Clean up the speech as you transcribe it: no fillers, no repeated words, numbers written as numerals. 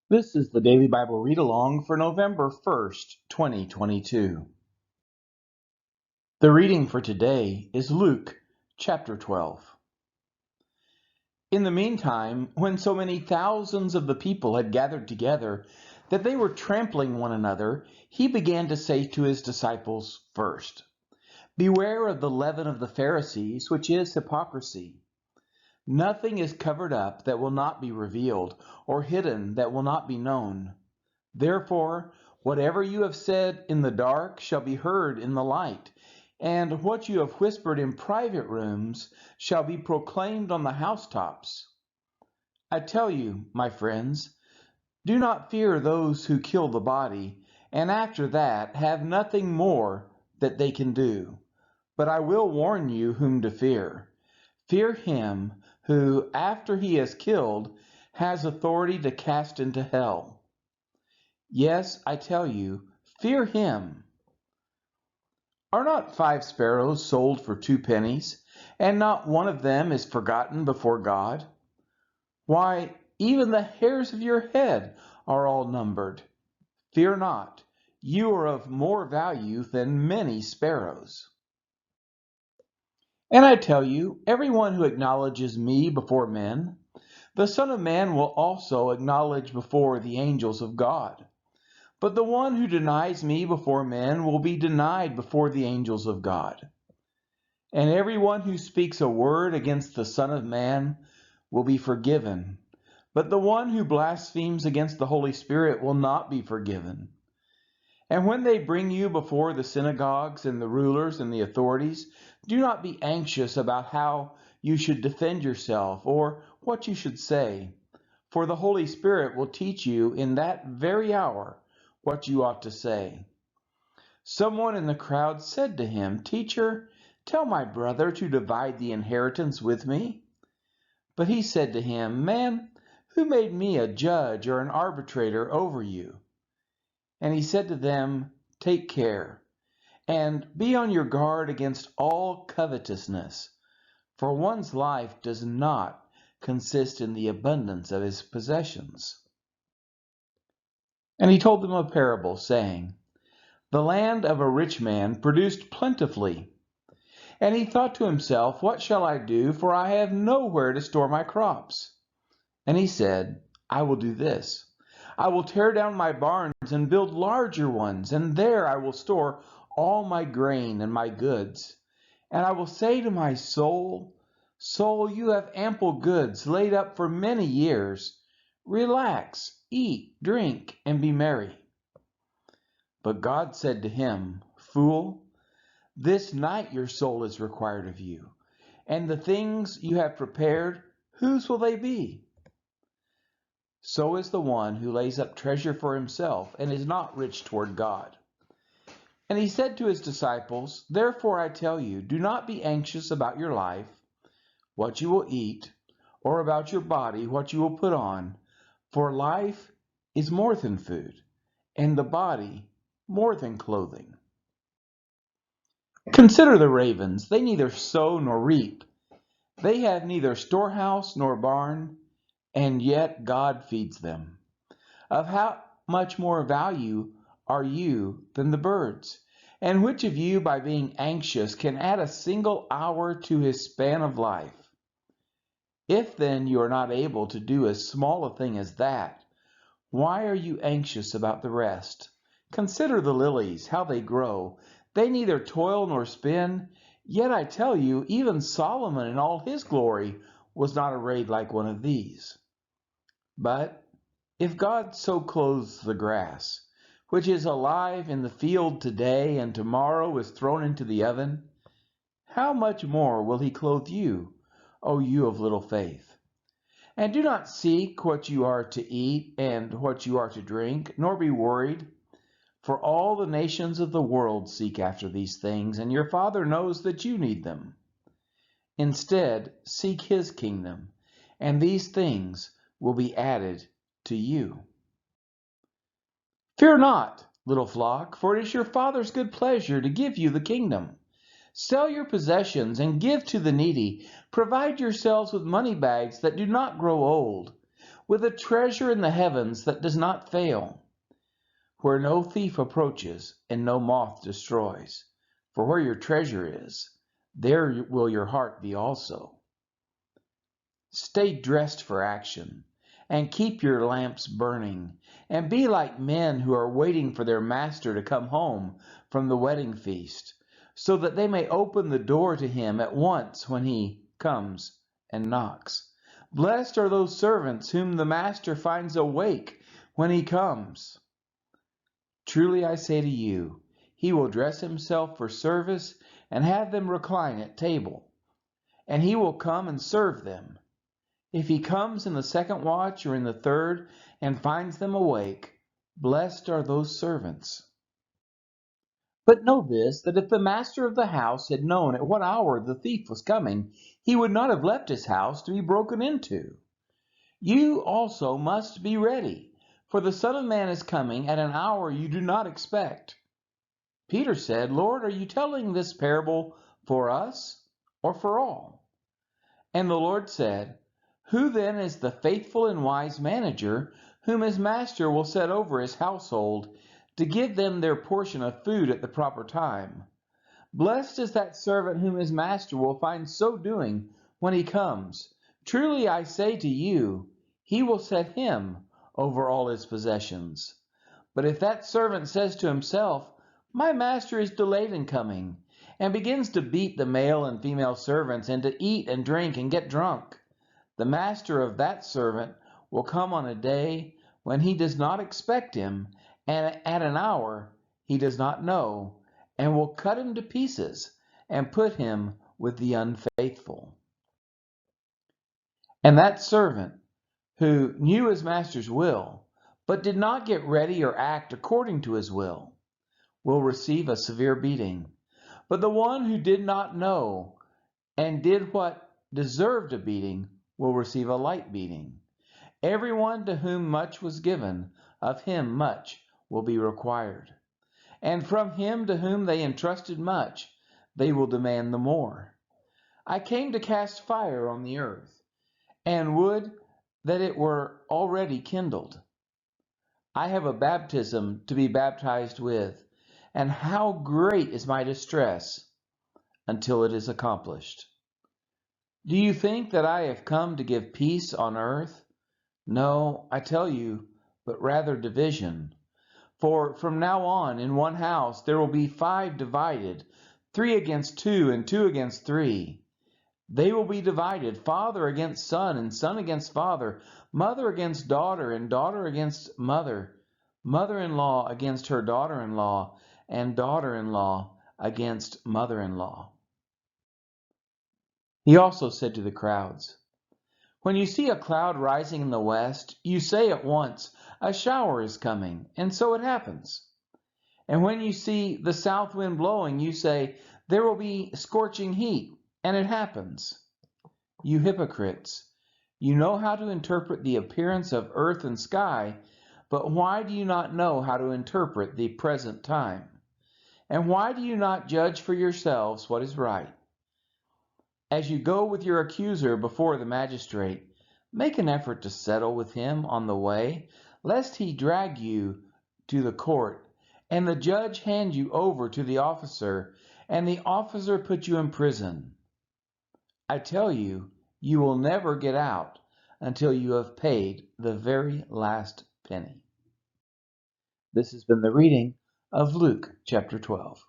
This is the Daily Bible Read Along for November 1st, 2022. The reading for today is Luke chapter 12. In the meantime, when so many thousands of the people had gathered together that they were trampling one another, he began to say to his disciples first, "Beware of the leaven of the Pharisees, which is hypocrisy. Nothing is covered up that will not be revealed, or hidden that will not be known. Therefore, whatever you have said in the dark shall be heard in the light, and what you have whispered in private rooms shall be proclaimed on the housetops. I tell you, my friends, do not fear those who kill the body, and after that have nothing more that they can do. But I will warn you whom to fear. Fear him who, after he is killed, has authority to cast into hell. Yes, I tell you, fear him. Are not 5 sparrows sold for 2 pennies, and not one of them is forgotten before God? Why, even the hairs of your head are all numbered. Fear not, you are of more value than many sparrows. And I tell you, everyone who acknowledges me before men, the Son of Man will also acknowledge before the angels of God. But the one who denies me before men will be denied before the angels of God. And everyone who speaks a word against the Son of Man will be forgiven. But the one who blasphemes against the Holy Spirit will not be forgiven. And when they bring you before the synagogues and the rulers and the authorities, do not be anxious about how you should defend yourself or what you should say, for the Holy Spirit will teach you in that very hour what you ought to say. Someone in the crowd said to him, "Teacher, tell my brother to divide the inheritance with me." But he said to him, "Man, who made me a judge or an arbitrator over you?" And he said to them, "Take care, and be on your guard against all covetousness, for one's life does not consist in the abundance of his possessions." And he told them a parable, saying, "The land of a rich man produced plentifully. And he thought to himself, 'What shall I do? For I have nowhere to store my crops.' And he said, 'I will do this. I will tear down my barns and build larger ones, and there I will store all my grain and my goods. And I will say to my soul, Soul, you have ample goods laid up for many years. Relax, eat, drink, and be merry.' But God said to him, 'Fool, this night your soul is required of you, and the things you have prepared, whose will they be?' So is the one who lays up treasure for himself and is not rich toward God." And he said to his disciples, "Therefore I tell you, do not be anxious about your life, what you will eat, or about your body, what you will put on. For life is more than food, and the body more than clothing. Consider the ravens, they neither sow nor reap. They have neither storehouse nor barn, and yet God feeds them. Of how much more value are you than the birds? And which of you, by being anxious, can add a single hour to his span of life? If then you are not able to do as small a thing as that, why are you anxious about the rest? Consider the lilies, how they grow. They neither toil nor spin. Yet I tell you, even Solomon in all his glory was not arrayed like one of these. But if God so clothes the grass, which is alive in the field today and tomorrow is thrown into the oven, how much more will he clothe you, O you of little faith? And do not seek what you are to eat and what you are to drink, nor be worried, for all the nations of the world seek after these things, and your Father knows that you need them. Instead, seek his kingdom, and these things will be added to you. Fear not, little flock, for it is your Father's good pleasure to give you the kingdom. Sell your possessions and give to the needy. Provide yourselves with money bags that do not grow old, with a treasure in the heavens that does not fail, where no thief approaches and no moth destroys. For where your treasure is, there will your heart be also. Stay dressed for action, and keep your lamps burning, and be like men who are waiting for their master to come home from the wedding feast, so that they may open the door to him at once when he comes and knocks. Blessed are those servants whom the master finds awake when he comes. Truly I say to you, he will dress himself for service and have them recline at table, and he will come and serve them. If he comes in the second watch or in the third and finds them awake, blessed are those servants. But know this, that if the master of the house had known at what hour the thief was coming, he would not have left his house to be broken into. You also must be ready, for the Son of Man is coming at an hour you do not expect. Peter said, Lord, are you telling this parable for us or for all? And the Lord said, Who then is the faithful and wise manager whom his master will set over his household to give them their portion of food at the proper time? Blessed is that servant whom his master will find so doing when he comes. Truly I say to you, he will set him over all his possessions. But if that servant says to himself, My master is delayed in coming, and begins to beat the male and female servants, and to eat and drink and get drunk, the master of that servant will come on a day when he does not expect him, and at an hour he does not know, and will cut him to pieces and put him with the unfaithful. And that servant who knew his master's will, but did not get ready or act according to his will receive a severe beating. But the one who did not know and did what deserved a beating will receive a light beating. Everyone to whom much was given, of him much will be required. And from him to whom they entrusted much, they will demand the more. I came to cast fire on the earth, and would that it were already kindled. I have a baptism to be baptized with, and how great is my distress until it is accomplished. Do you think that I have come to give peace on earth? No, I tell you, but rather division. For from now on, in one house there will be 5 divided, 3 against 2, and 2 against 3. They will be divided, father against son, and son against father, mother against daughter, and daughter against mother, mother-in-law against her daughter-in-law, and daughter-in-law against mother-in-law. He also said to the crowds, When you see a cloud rising in the west, you say at once, A shower is coming, and so it happens. And when you see the south wind blowing, you say, There will be scorching heat, and it happens. You hypocrites, you know how to interpret the appearance of earth and sky, but why do you not know how to interpret the present time? And why do you not judge for yourselves what is right? As you go with your accuser before the magistrate, make an effort to settle with him on the way, lest he drag you to the court, and the judge hand you over to the officer, and the officer put you in prison. I tell you, you will never get out until you have paid the very last penny. This has been the reading of Luke chapter 12.